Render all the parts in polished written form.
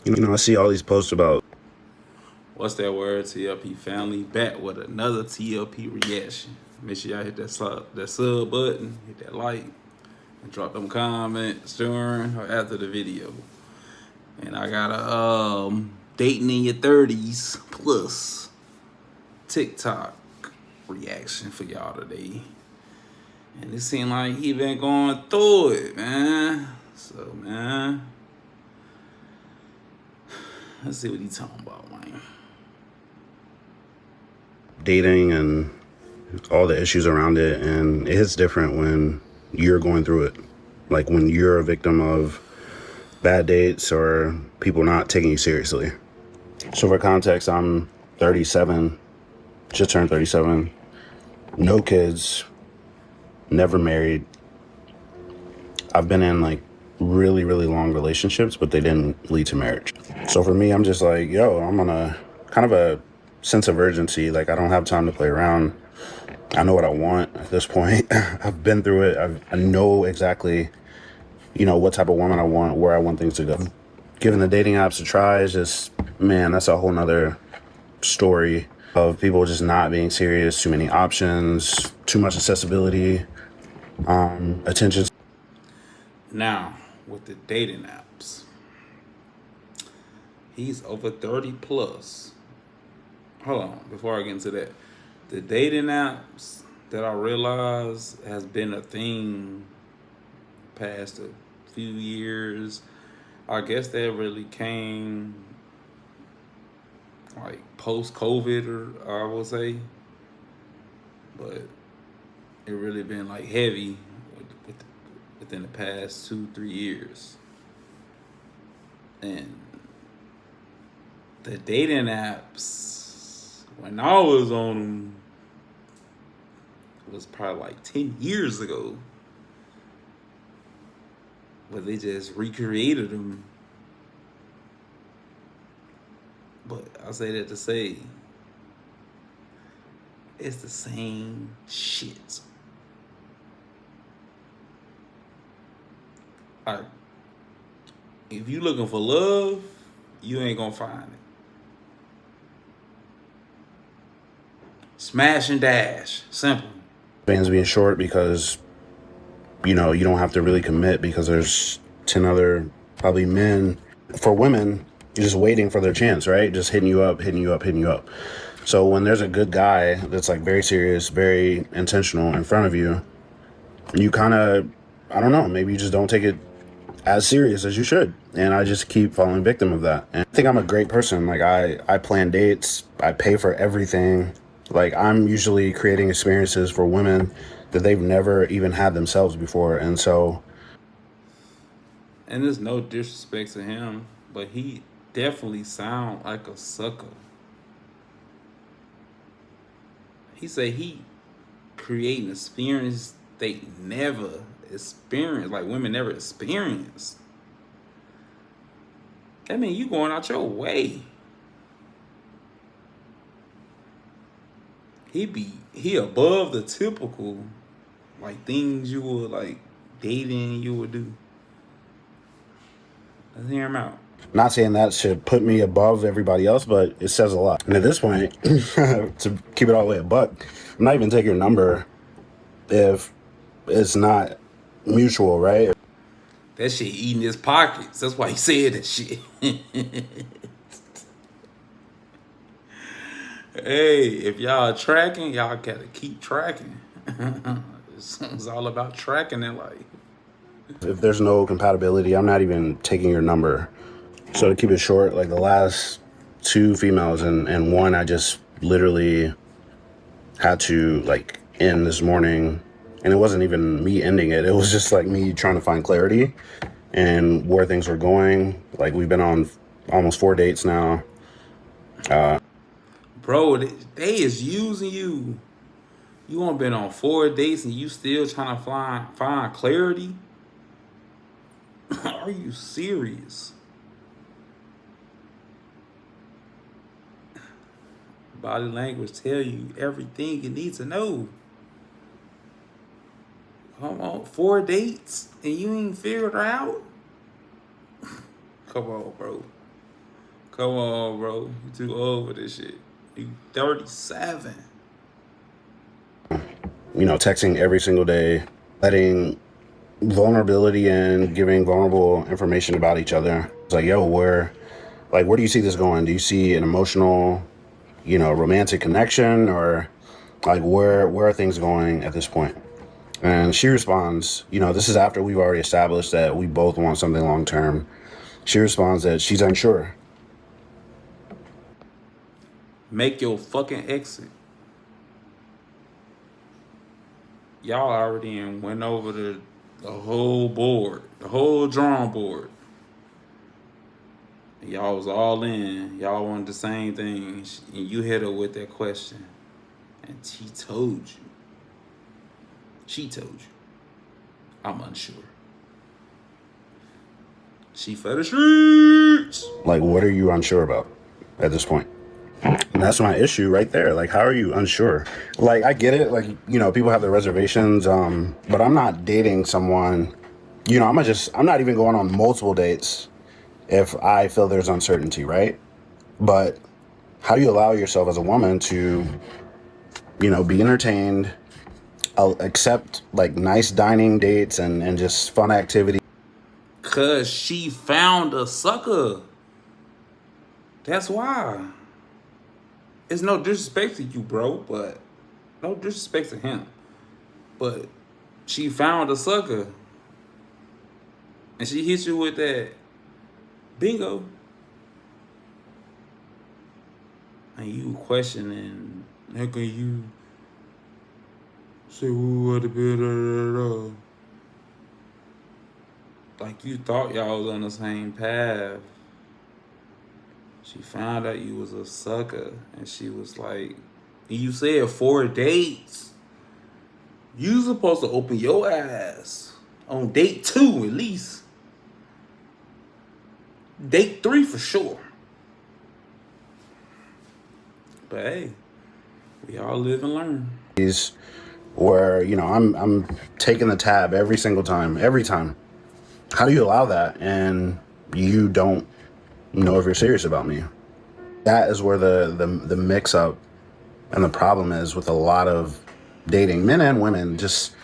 I see all these posts about What's that word? TLP family back with another TLP reaction. Make sure y'all hit that sub button, hit that like, and drop them comments during or after the video. And I got a dating in your 30s plus TikTok reaction for y'all today. And it seemed like he been going through it, man. So, man, let's see what he talking about, man. dating and all the issues around it, and it hits different when you're going through it. Like when you're a victim of bad dates or people not taking you seriously. So for context, I'm 37, just turned 37, no kids, never married. I've been in like really, really long relationships, but they didn't lead to marriage. So for me, I'm just like, yo, I'm on a kind of a sense of urgency. Like I don't have time to play around. I know what I want at this point. I've been through it. I know exactly, what type of woman I want, where I want things to go. Giving the dating apps a try is just, man, that's a whole nother story of people just not being serious, too many options, too much accessibility, attention. Now, with the dating apps, he's over 30 plus. Hold on, before I get into that, the dating apps that I realize has been a thing past a few years. I guess that really came like post COVID, or I would say, but it really been like heavy within the past 2-3 years. And the dating apps, when I was on them, was probably like 10 years ago. But they just recreated them. But I say that to say, it's the same shit. Like, if you looking for love, you ain't gonna find it. Smash and dash, simple. Fans being short because, you don't have to really commit because there's 10 other probably men. For women, you're just waiting for their chance, right? Just hitting you up, hitting you up, hitting you up. So when there's a good guy that's like very serious, very intentional in front of you, you kind of, I don't know, maybe you just don't take it as serious as you should. And I just keep falling victim of that. And I think I'm a great person. Like I plan dates, I pay for everything. Like I'm usually creating experiences for women that they've never even had themselves before. And so, And there's no disrespect to him, but he definitely sound like a sucker. He said he creating experience they never experienced, like women never experienced. That mean you going out your way. He above the typical like things you would like dating you would do. Let's hear him out. not saying that should put me above everybody else, but it says a lot. And at this point, to keep it all the way a buck, I'm not even taking your number if it's not mutual, right? That shit eating his pockets. That's why he said that shit. Hey, if y'all tracking, y'all gotta keep tracking. It's all about tracking in life. If there's no compatibility, I'm not even taking your number. So to keep it short, like the last two females and one I just literally had to like end this morning. And it wasn't even me ending it. It was just like me trying to find clarity and where things were going. Like we've been on almost 4 dates now. Bro, they is using you. You only been on 4 dates and you still trying to find clarity? Are you serious? Body language tell you everything you need to know. Come on, 4 dates and you ain't figured her out? Come on, bro. Come on, bro. You too old for this shit. You 37. Texting every single day, letting vulnerability and giving vulnerable information about each other. It's like, yo, where do you see this going? Do you see an emotional, romantic connection, or like where are things going at this point? And she responds, this is after we've already established that we both want something long term. She responds that she's unsure. Make your fucking exit. Y'all already went over the whole board, the whole drawing board. Y'all was all in. Y'all wanted the same thing. And you hit her with that question. And she told you. I'm unsure. She for the streets. Like, what are you unsure about at this point? And that's my issue right there. Like, how are you unsure? Like, I get it. Like, people have their reservations. But I'm not dating someone, I'm not even going on multiple dates if I feel there's uncertainty, right? But how do you allow yourself as a woman to, be entertained, accept like nice dining dates and just fun activities? Cause she found a sucker. That's why. It's no disrespect to you, bro, but no disrespect to him. But she found a sucker. And she hits you with that bingo. And you questioning, how can you say who would have been like you thought y'all was on the same path. She found out you was a sucker, and she was like, and you said 4 dates. You supposed to open your ass on date 2 at least. Date 3 for sure. But hey, we all live and learn. Where, I'm taking the tab every time. How do you allow that? And you don't know if you're serious about me. That is where the mix up and the problem is with a lot of dating, men and women. Just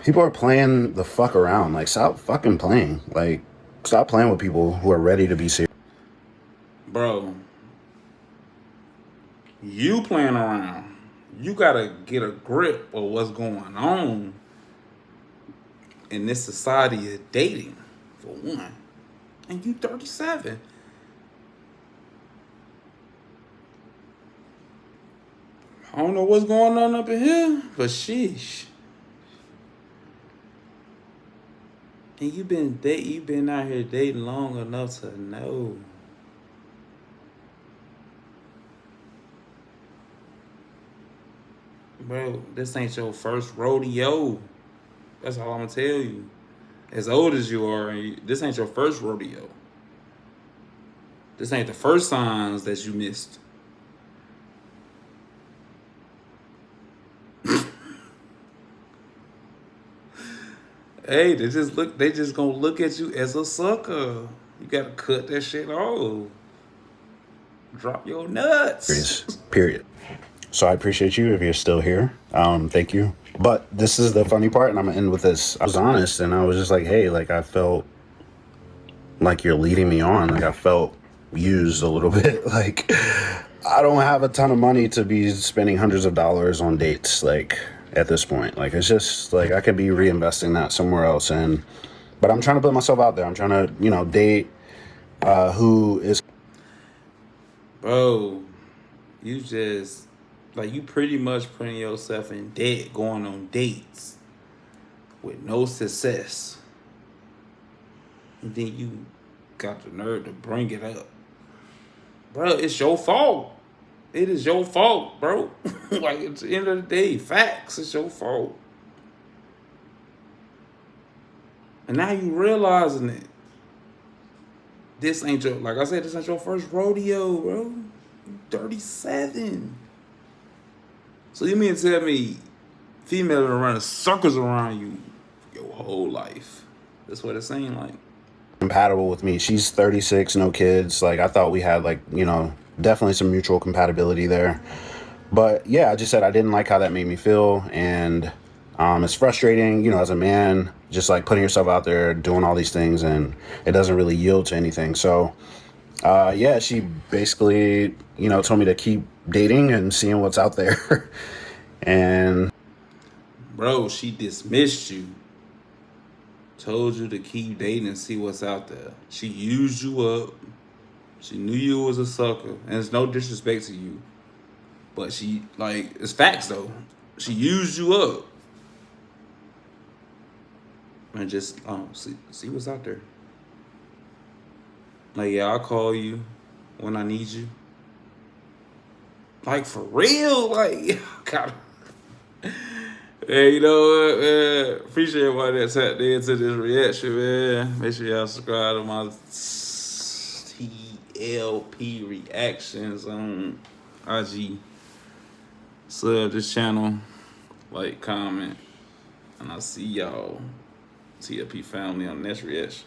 people are playing the fuck around. Like, stop fucking playing. Like, stop playing with people who are ready to be serious. Bro, you playing around. You gotta get a grip of what's going on in this society of dating, for one. And you 37. I don't know what's going on up in here, but sheesh. And you've been out here dating long enough to know. Bro, this ain't your first rodeo. That's all I'm gonna tell you. As old as you are, this ain't your first rodeo. This ain't the first signs that you missed. Hey, they just gonna look at you as a sucker. You gotta cut that shit off. Drop your nuts. Period. So I appreciate you if you're still here. Thank you. But this is the funny part, and I'm gonna end with this. I was honest, and I was just like, hey, like I felt like you're leading me on. Like I felt used a little bit. Like I don't have a ton of money to be spending hundreds of dollars on dates. Like at this point, like it's just like I could be reinvesting that somewhere else. But I'm trying to put myself out there. I'm trying to, date who is. Bro, you just you pretty much putting yourself in debt going on dates with no success. And then you got the nerve to bring it up. Bro, it's your fault. It is your fault, bro. Like, at the end of the day, facts, it's your fault. And now you realizing it. This ain't your, like I said, this ain't your first rodeo, bro. You 37. So you mean to tell me females are running circles around you your whole life? That's what it seemed like. compatible with me. She's 36, no kids. Like, I thought we had, like, you know, definitely some mutual compatibility there. But yeah, I just said I didn't like how that made me feel. And it's frustrating, you know, as a man, just like putting yourself out there, doing all these things, and it doesn't really yield to anything. So yeah, she basically, you know, told me to keep dating and seeing what's out there. And Bro, she dismissed you. Told you to keep dating and see what's out there. She used you up. She knew you was a sucker. And it's no disrespect to you. But she, like, it's facts though. She used you up. And just, see what's out there. Like, yeah, I'll call you when I need you. Like, for real? Like, God. Hey, you know what, man? Appreciate why that tapped into this reaction, man. Make sure y'all subscribe to my TLP reactions on IG. Sub this channel, like, comment, and I'll see y'all, TLP family, on the next reaction.